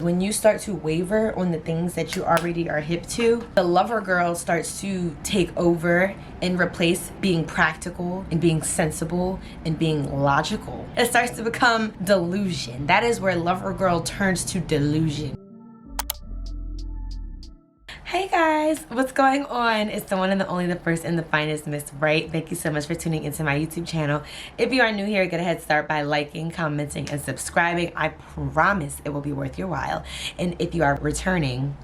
When you start to waver on the things that you already are hip to, the lover girl starts to take over and replace being practical and being sensible and being logical. It starts to become delusion. That is where lover girl turns to delusion. Hey guys, what's going on? It's the one and the only, the first and the finest, Miss Wright. Thank you so much for tuning into my YouTube channel. If you are new here, get a head start by liking, commenting, and subscribing. I promise it will be worth your while. And if you are returning,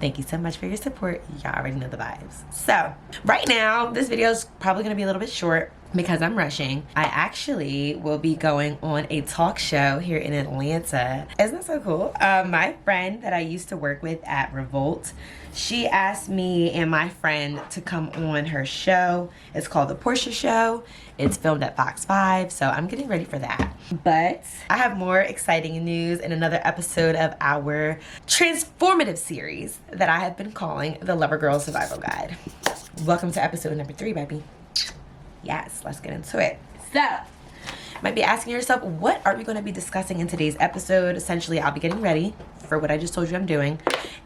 thank you so much for your support. Y'all already know the vibes. So right now, this video is probably gonna be a little bit short because I'm rushing. I actually will be going on a talk show here in Atlanta. Isn't that so cool? My friend that I used to work with at Revolt, she asked me and my friend to come on her show. It's called The Portia Show. It's filmed at Fox 5, so I'm getting ready for that. But I have more exciting news in another episode of our transformative series that I have been calling The Lover Girl Survival Guide. Welcome to episode number 3, baby. Yes, let's get into it. So, you might be asking yourself, what are we going to be discussing in today's episode? Essentially, I'll be getting ready for what I just told you I'm doing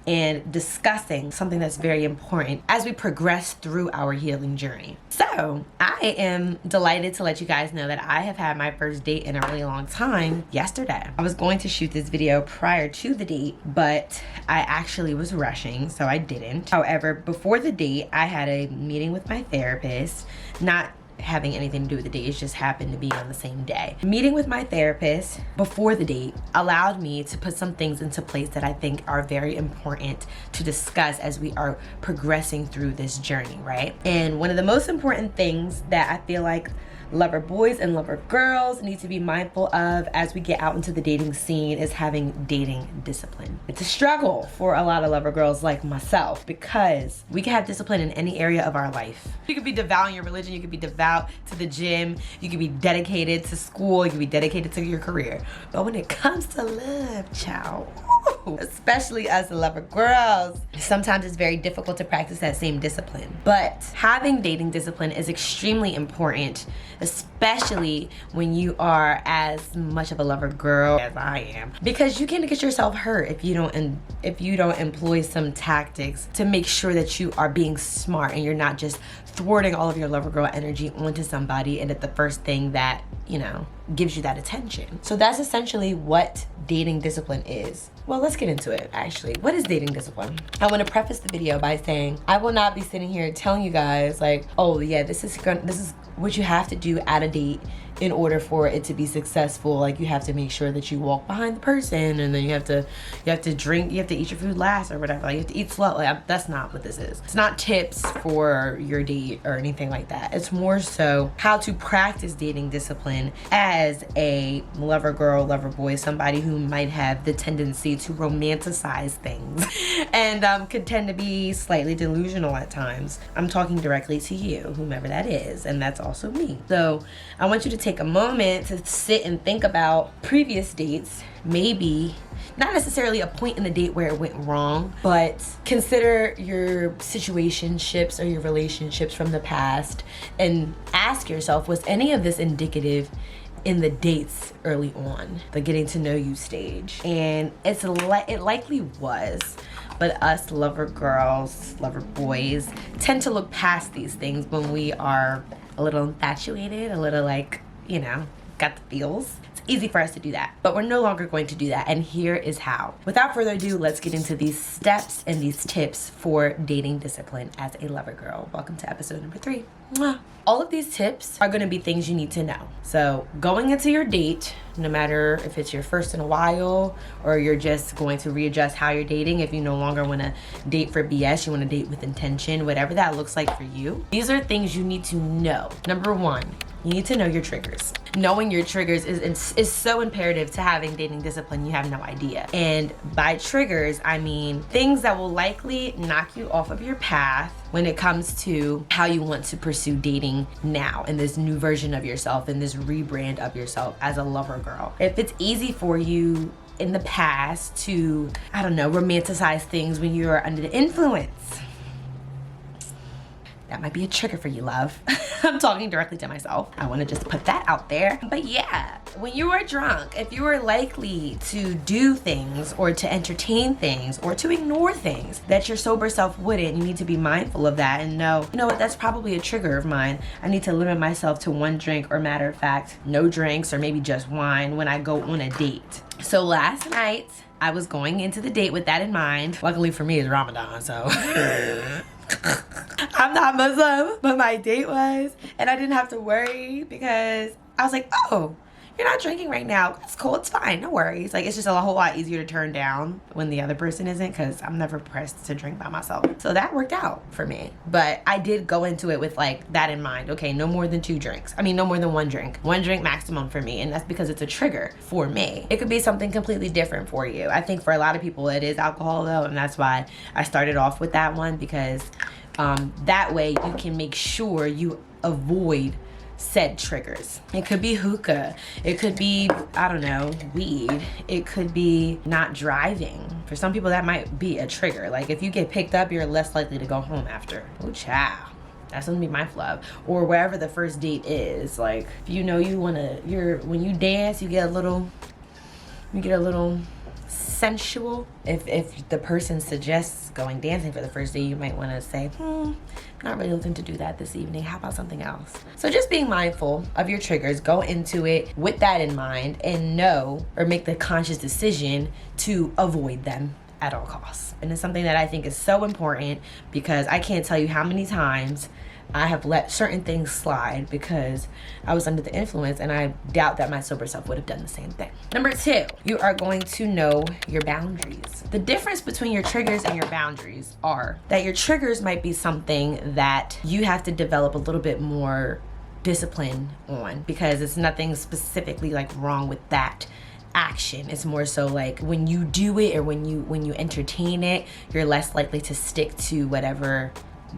and discussing something that's very important as we progress through our healing journey. So, I am delighted to let you guys know that I have had my first date in a really long time yesterday. I was going to shoot this video prior to the date, but I actually was rushing, so I didn't. However, before the date, I had a meeting with my therapist, not having anything to do with the date, it just happened to be on the same day. Meeting with my therapist before the date allowed me to put some things into place that I think are very important to discuss as we are progressing through this journey, right? And one of the most important things that I feel like lover boys and lover girls need to be mindful of as we get out into the dating scene is having dating discipline. It's a struggle for a lot of lover girls like myself because we can have discipline in any area of our life. You could be devout in your religion, you could be devout to the gym, you could be dedicated to school, you could be dedicated to your career. But when it comes to love, child, especially us lover girls, sometimes it's very difficult to practice that same discipline. But having dating discipline is extremely important, especially when you are as much of a lover girl as I am, because you can get yourself hurt if you don't employ some tactics to make sure that you are being smart and you're not just thwarting all of your lover girl energy onto somebody and at the first thing that, you know, gives you that attention. So that's essentially what dating discipline is. Well, let's get into it, actually. What is dating discipline? I want to preface the video by saying I will not be sitting here telling you guys like, oh yeah, this is what you have to do at a date in order for it to be successful. Like, you have to make sure that you walk behind the person, and then you have to drink, you have to eat your food last or whatever. Like, you have to eat slow. Like, that's not what this is. It's not tips for your date or anything like that. It's more so how to practice dating discipline as a lover girl, lover boy, somebody who might have the tendency to romanticize things and could tend to be slightly delusional at times. I'm talking directly to you, whomever that is, and that's also me. So I want you to take a moment to sit and think about previous dates, maybe not necessarily a point in the date where it went wrong, but consider your situationships or your relationships from the past and ask yourself, was any of this indicative in the dates early on, the getting to know you stage? And it likely was, but us lover girls, lover boys tend to look past these things when we are a little infatuated, a little like, you know, got the feels. It's easy for us to do that, but we're no longer going to do that, and here is how. Without further ado, let's get into these steps and these tips for dating discipline as a lover girl. Welcome to episode number 3. Mwah. All of these tips are going to be things you need to know. So going into your date, no matter if it's your first in a while or you're just going to readjust how you're dating, if you no longer want to date for BS, you want to date with intention, whatever that looks like for you, these are things you need to know. Number 1, you need to know your triggers. Knowing your triggers is so imperative to having dating discipline. You have no idea. And by triggers, I mean things that will likely knock you off of your path when it comes to how you want to pursue dating now in this new version of yourself, in this rebrand of yourself as a lover girl. If it's easy for you in the past to, I don't know, romanticize things when you're under the influence, that might be a trigger for you, love. I'm talking directly to myself. I want to just put that out there. But yeah, when you are drunk, if you are likely to do things or to entertain things or to ignore things that your sober self wouldn't, you need to be mindful of that and know, you know what, that's probably a trigger of mine. I need to limit myself to one drink, or matter of fact, no drinks, or maybe just wine when I go on a date. So last night, I was going into the date with that in mind. Luckily for me, it's Ramadan, so I'm not Muslim, but my date was, and I didn't have to worry because I was like, oh, you're not drinking right now. It's cool, it's fine, no worries. Like, it's just a whole lot easier to turn down when the other person isn't, because I'm never pressed to drink by myself. So that worked out for me. But I did go into it with like that in mind. Okay, no more than 2 drinks. I mean, no more than 1 drink. 1 drink maximum for me, and that's because it's a trigger for me. It could be something completely different for you. I think for a lot of people it is alcohol though, and that's why I started off with that one, because that way you can make sure you avoid said triggers. It could be hookah, it could be, I don't know, weed, it could be not driving. For some people that might be a trigger. Like if you get picked up, you're less likely to go home after. Oh child, that's gonna be my flub. Or wherever the first date is, like if you know you wanna, when you dance, you get a little sensual. If the person suggests going dancing for the first day, you might want to say, not really looking to do that this evening. How about something else? So just being mindful of your triggers, go into it with that in mind, and know or make the conscious decision to avoid them at all costs. And it's something that I think is so important, because I can't tell you how many times I have let certain things slide because I was under the influence, and I doubt that my sober self would have done the same thing. Number 2, you are going to know your boundaries. The difference between your triggers and your boundaries are that your triggers might be something that you have to develop a little bit more discipline on, because it's nothing specifically like wrong with that action. It's more so like when you do it, or when you entertain it, you're less likely to stick to whatever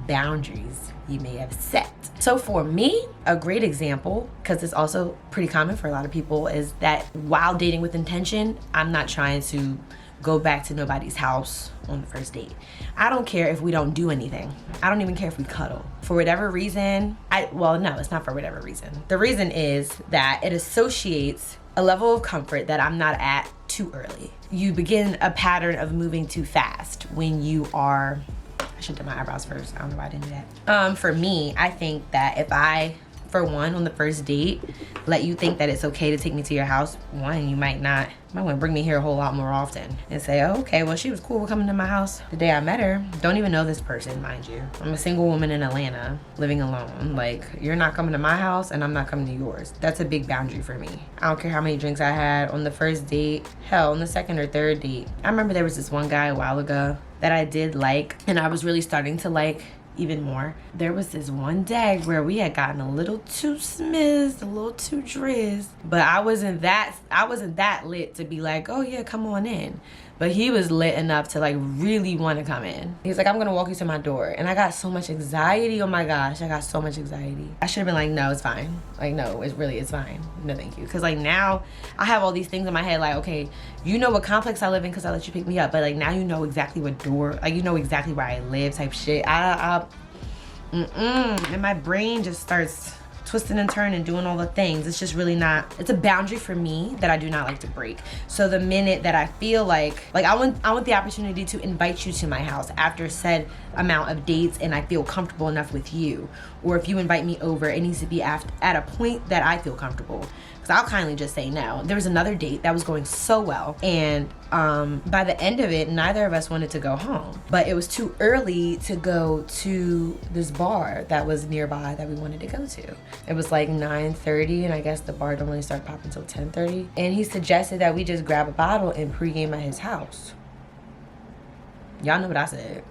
boundaries you may have set. So for me, a great example, because it's also pretty common for a lot of people, is that while dating with intention, I'm not trying to go back to nobody's house on the first date. I don't care if we don't do anything. I don't even care if we cuddle. For whatever reason, well, no, it's not for whatever reason. The reason is that it associates a level of comfort that I'm not at too early. You begin a pattern of moving too fast when you are, I should do my eyebrows first. I don't know why I didn't do that. For me, I think that if I, for one, on the first date, let you think that it's okay to take me to your house, one, you might want to bring me here a whole lot more often and say, oh, okay, well, she was cool with coming to my house the day I met her. Don't even know this person, mind you. I'm a single woman in Atlanta living alone. Like, you're not coming to my house and I'm not coming to yours. That's a big boundary for me. I don't care how many drinks I had on the first date. Hell, on the second or third date. I remember there was this one guy a while ago that I did like, and I was really starting to like even more. There was this one day where we had gotten a little too smizzed, a little too drizzed, but I wasn't that lit to be like, oh yeah, come on in. But he was lit enough to like really want to come in. He's like, I'm gonna walk you to my door. And I got so much anxiety. Oh my gosh, I got so much anxiety. I should have been like, no, it's fine. Like, no, it's fine. No, thank you. Cause like now I have all these things in my head like, okay, you know what complex I live in cause I let you pick me up. But like now you know exactly what door, like you know exactly where I live type shit. And my brain just starts twisting and turning and doing all the things. It's just really not, it's a boundary for me that I do not like to break. So the minute that I feel like I want the opportunity to invite you to my house after said amount of dates and I feel comfortable enough with you, or if you invite me over, it needs to be at a point that I feel comfortable. Because I'll kindly just say no. There was another date that was going so well, and by the end of it, neither of us wanted to go home. But it was too early to go to this bar that was nearby that we wanted to go to. It was like 9:30, and I guess the bar don't really start popping until 10:30. And he suggested that we just grab a bottle and pregame at his house. Y'all know what I said.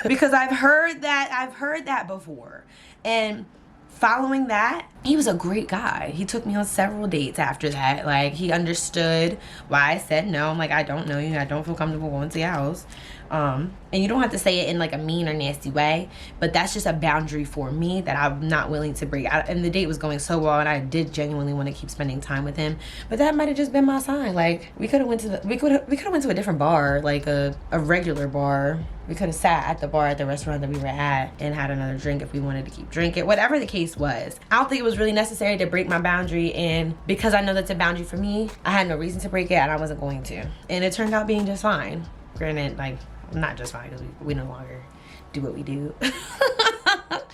Because I've heard that before. And following that, he was a great guy. He took me on several dates after that. Like, he understood why I said no. I'm like, I don't know you. I don't feel comfortable going to your house. And you don't have to say it in like a mean or nasty way, but that's just a boundary for me that I'm not willing to break. And the date was going so well, and I did genuinely want to keep spending time with him. But that might have just been my sign. Like, we could have went to a different bar, like a regular bar. We could have sat at the bar at the restaurant that we were at and had another drink if we wanted to keep drinking. Whatever the case was, I don't think it was really necessary to break my boundary. And because I know that's a boundary for me, I had no reason to break it, and I wasn't going to. And it turned out being just fine. Granted, like, not just fine, because we no longer do what we do.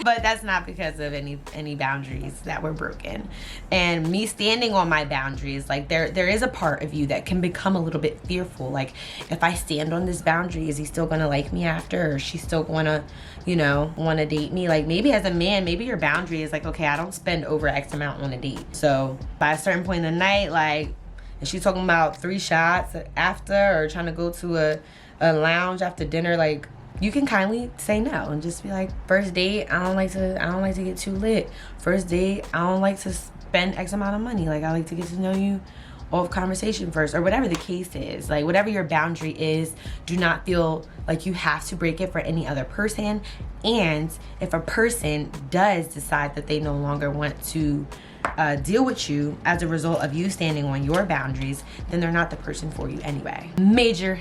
But that's not because of any boundaries that were broken. And me standing on my boundaries, like, there is a part of you that can become a little bit fearful. Like, if I stand on this boundary, is he still gonna like me after? Or is she still gonna, you know, wanna date me? Like, maybe as a man, maybe your boundary is like, okay, I don't spend over X amount on a date. So by a certain point in the night, like, if she's talking about 3 shots after, or trying to go to a lounge after dinner, like, you can kindly say no and just be like, first date, I don't like to get too lit. First date, I don't like to spend X amount of money. Like, I like to get to know you off conversation first, or whatever the case is. Like, whatever your boundary is, do not feel like you have to break it for any other person. And if a person does decide that they no longer want to deal with you as a result of you standing on your boundaries, then they're not the person for you anyway. Major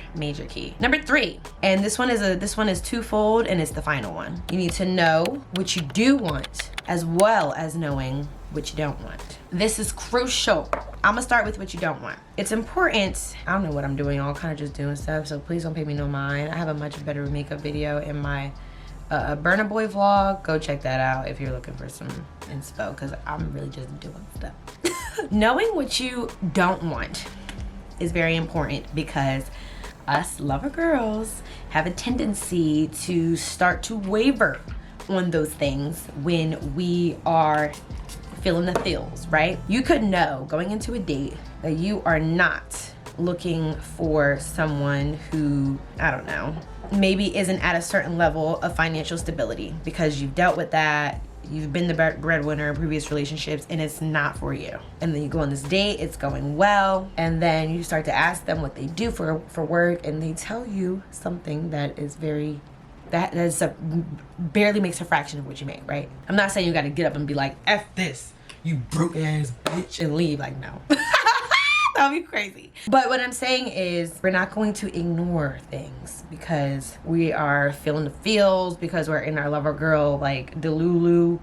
key. Number 3, and this one is twofold, and it's the final one. You need to know what you do want, as well as knowing what you don't want. This is crucial. I'm gonna start with what you don't want. It's important. I don't know what I'm doing. I'm kind of just doing stuff, so please don't pay me no mind. I have a much better makeup video in my Burna Boy vlog. Go check that out if you're looking for some inspo, because I'm really just doing stuff. Knowing what you don't want is very important, because us lover girls have a tendency to start to waver on those things when we are feeling the feels, right? You could know going into a date that you are not looking for someone who, I don't know, maybe isn't at a certain level of financial stability, because you've dealt with that, you've been the breadwinner in previous relationships, and it's not for you. And then you go on this date, it's going well, and then you start to ask them what they do for work, and they tell you something that is barely makes a fraction of what you make, right? I'm not saying you gotta get up and be like, F this, you broke ass bitch, and leave. Like, no. That would be crazy. But what I'm saying is, we're not going to ignore things because we are feeling the feels, because we're in our lover girl, like, Delulu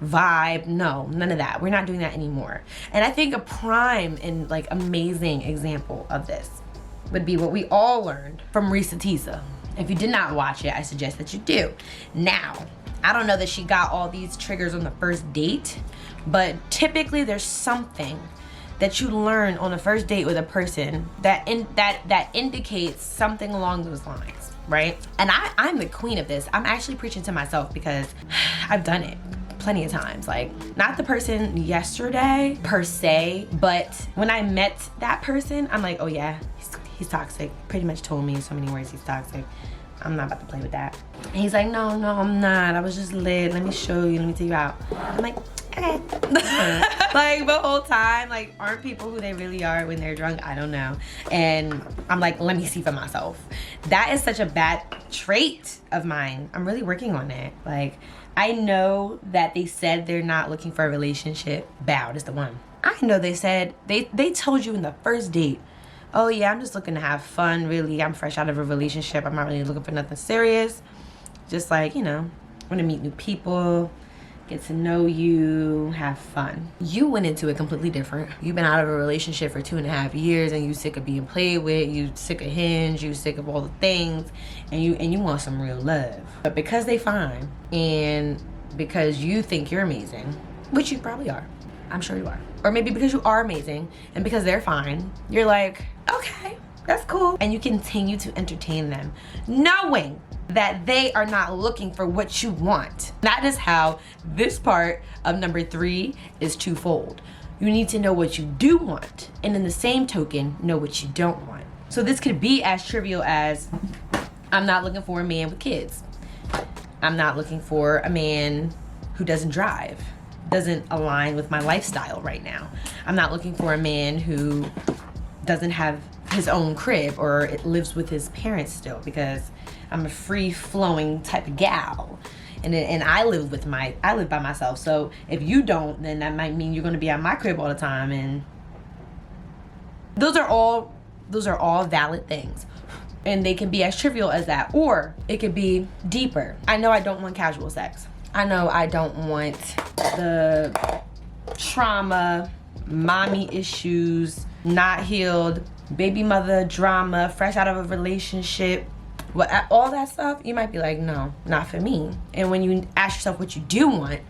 vibe. No, none of that. We're not doing that anymore. And I think a prime and, like, amazing example of this would be what we all learned from Risa Tisa. If you did not watch it, I suggest that you do. Now, I don't know that she got all these triggers on the first date, but typically there's something that you learn on a first date with a person that indicates something along those lines, right? And I'm the queen of this. I'm actually preaching to myself, because I've done it plenty of times. Like, not the person yesterday per se, but when I met that person, I'm like, oh yeah, he's toxic. Pretty much told me in so many words he's toxic. I'm not about to play with that. And he's like, no, I'm not. I was just lit. Let me show you. Let me take you out. I'm like, okay. Like, the whole time, like, aren't people who they really are when they're drunk? I don't know. And I'm like, let me see for myself. That is such a bad trait of mine. I'm really working on it. Like, I know that they said they're not looking for a relationship. Bow is the one. I know they said, they told you in the first date, oh yeah, I'm just looking to have fun, really. I'm fresh out of a relationship. I'm not really looking for nothing serious. Just like, you know, want to meet new people, get to know you, have fun. You went into it completely different. You've been out of a relationship for 2.5 years, and you sick of being played with, you sick of Hinge, you sick of all the things, and you want some real love. But because they fine, and because you think you're amazing, which you probably are, I'm sure you are. Or maybe because you are amazing and because they're fine, you're like, okay, that's cool. And you continue to entertain them, knowing that they are not looking for what you want. That is how this part of number 3 is twofold. You need to know what you do want, and in the same token, know what you don't want. So this could be as trivial as, I'm not looking for a man with kids. I'm not looking for a man who doesn't drive. doesn't align with my lifestyle right now. I'm not looking for a man who doesn't have his own crib or lives with his parents still, because I'm a free-flowing type of gal. And I live by myself. So if you don't, then that might mean you're gonna be at my crib all the time. And those are all valid things. And they can be as trivial as that, or it could be deeper. I know I don't want casual sex. I know I don't want the trauma, mommy issues, not healed, baby mother drama, fresh out of a relationship. All that stuff, you might be like, no, not for me. And when you ask yourself what you do want,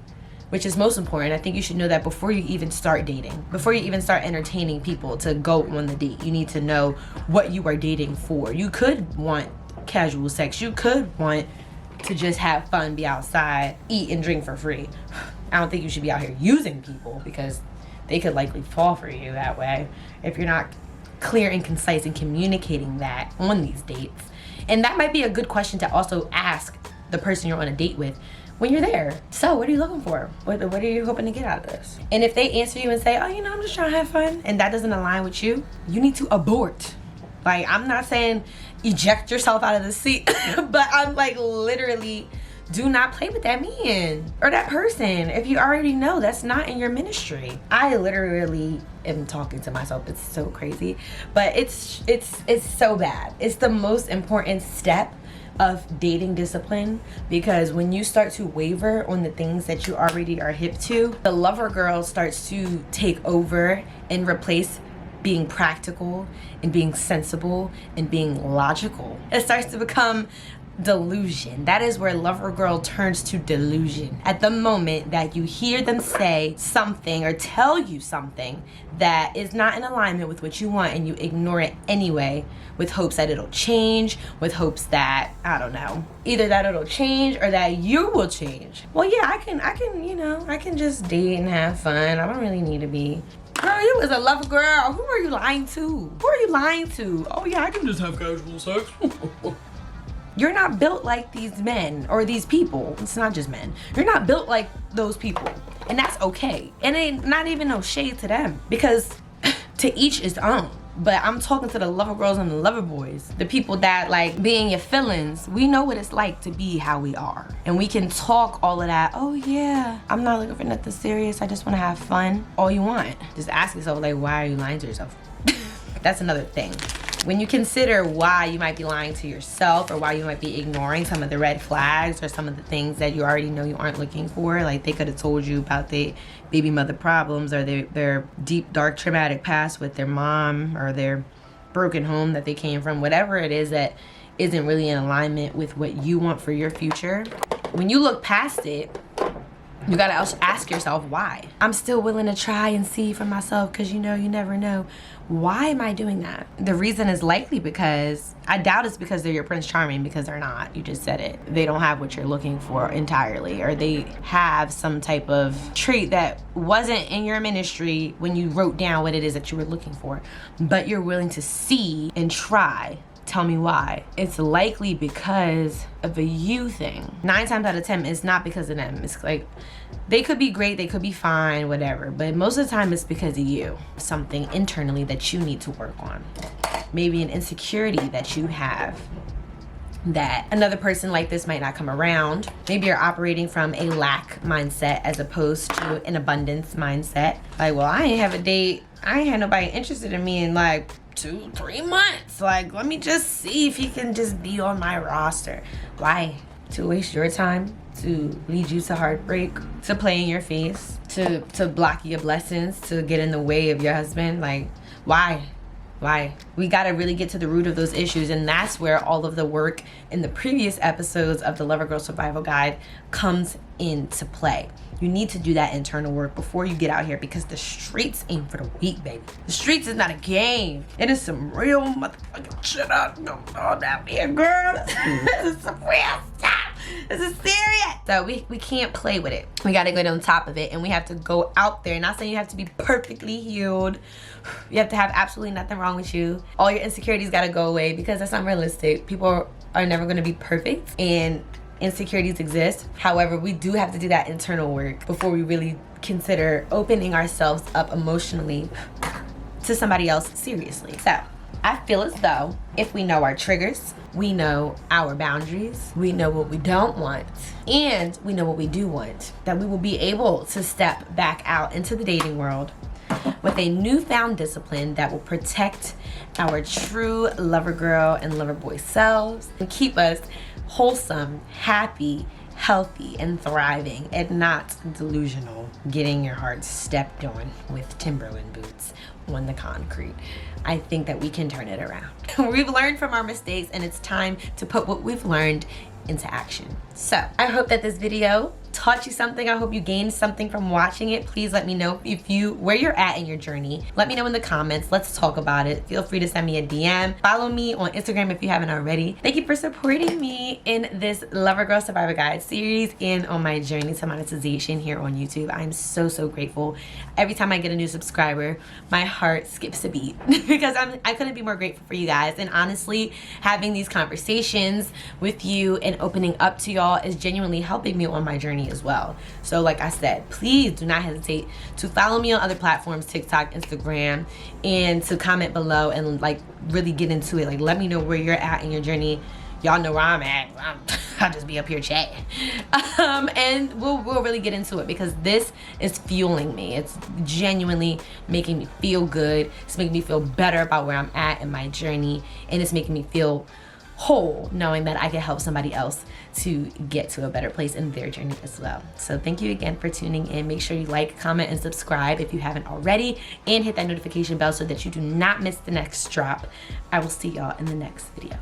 which is most important, I think you should know that before you even start dating, before you even start entertaining people to go on the date, you need to know what you are dating for. You could want casual sex. You could want to just have fun, be outside, eat and drink for free. I don't think you should be out here using people, because they could likely fall for you that way if you're not clear and concise in communicating that on these dates. And that might be a good question to also ask the person you're on a date with when you're there. So what are you looking for? What are you hoping to get out of this? And if they answer you and say, oh, I'm just trying to have fun, and that doesn't align with you, you need to abort. Like, I'm not saying eject yourself out of the seat, but I'm like, literally, do not play with that man or that person if you already know that's not in your ministry. I literally am talking to myself. It's so crazy, but it's so bad. It's the most important step of dating discipline, because when you start to waver on the things that you already are hip to, the lover girl starts to take over and replace being practical and being sensible and being logical. It starts to become delusion. That is where lover girl turns to delusion. At the moment that you hear them say something or tell you something that is not in alignment with what you want, and you ignore it anyway, with hopes that it'll change, with hopes that, I don't know, either that it'll change or that you will change. Well, yeah, I can just date and have fun. I don't really need to be. Girl, you was a lover girl. Who are you lying to? Who are you lying to? Oh yeah, I can just have casual sex. You're not built like these men or these people. It's not just men. You're not built like those people. And that's okay. And ain't not even no shade to them, because to each his own. But I'm talking to the lover girls and the lover boys, the people that like being your feelings. We know what it's like to be how we are. And we can talk all of that. Oh yeah, I'm not looking for nothing serious. I just want to have fun. All you want. Just ask yourself, like, why are you lying to yourself? That's another thing. When you consider why you might be lying to yourself, or why you might be ignoring some of the red flags or some of the things that you already know you aren't looking for, like they could have told you about the baby mother problems, or their deep, dark, traumatic past with their mom, or their broken home that they came from, whatever it is that isn't really in alignment with what you want for your future. When you look past it, you gotta ask yourself why. I'm still willing to try and see for myself, because you never know. Why am I doing that? The reason is likely because, I doubt it's because they're your Prince Charming, because they're not. You just said it. They don't have what you're looking for entirely, or they have some type of trait that wasn't in your ministry when you wrote down what it is that you were looking for, but you're willing to see and try. Tell me why. It's likely because of a you thing. 9 times out of 10, it's not because of them. It's like, they could be great, they could be fine, whatever, but most of the time it's because of you. Something internally that you need to work on. Maybe an insecurity that you have that another person like this might not come around. Maybe you're operating from a lack mindset as opposed to an abundance mindset. Like, well, I ain't have a date. I ain't had nobody interested in me in like 2-3 months. Like, let me just see if he can just be on my roster. Why? To waste your time, to lead you to heartbreak, to play in your face, to block your blessings, to get in the way of your husband. Like, why? We gotta really get to the root of those issues, and that's where all of the work in the previous episodes of the Lover Girl Survival Guide comes into play. You need to do that internal work before you get out here, because the streets ain't for the weak, baby. The streets is not a game. It is some real motherfucking shit out going on down here, girl. This is some real stuff. This is serious. So we can't play with it. We gotta go on top of it, and we have to go out there. Not saying you have to be perfectly healed. You have to have absolutely nothing wrong with you. All your insecurities gotta go away, because that's not realistic. People are never gonna be perfect, and insecurities exist. However, we do have to do that internal work before we really consider opening ourselves up emotionally to somebody else seriously. So I feel as though if we know our triggers, we know our boundaries, we know what we don't want, and we know what we do want, that we will be able to step back out into the dating world with a newfound discipline that will protect our true lover girl and lover boy selves and keep us wholesome, happy, healthy, and thriving, and not delusional, getting your heart stepped on with Timberland boots on the concrete. I think that we can turn it around. We've learned from our mistakes, and it's time to put what we've learned into action. So I hope that this video taught you something. I hope you gained something from watching it. Please let me know where you're at in your journey. Let me know in the comments. Let's talk about it. Feel free to send me a DM. Follow me on Instagram if you haven't already. Thank you for supporting me in this Lover Girl Survivor Guide series and on my journey to monetization here on YouTube. I'm so grateful. Every time I get a new subscriber, my heart skips a beat because I couldn't be more grateful for you guys. And honestly, having these conversations with you and opening up to y'all is genuinely helping me on my journey as well. So like I said, please do not hesitate to follow me on other platforms, TikTok, Instagram, and to comment below and like really get into it. Like, let me know where you're at in your journey. Y'all know where I'm at. I'll just be up here chatting. And we'll really get into it because this is fueling me. It's genuinely making me feel good. It's making me feel better about where I'm at in my journey, and it's making me feel whole knowing that I can help somebody else to get to a better place in their journey as well. So thank you again for tuning in. Make sure you like, comment, and subscribe if you haven't already, and hit that notification bell so that you do not miss the next drop. I will see y'all in the next video.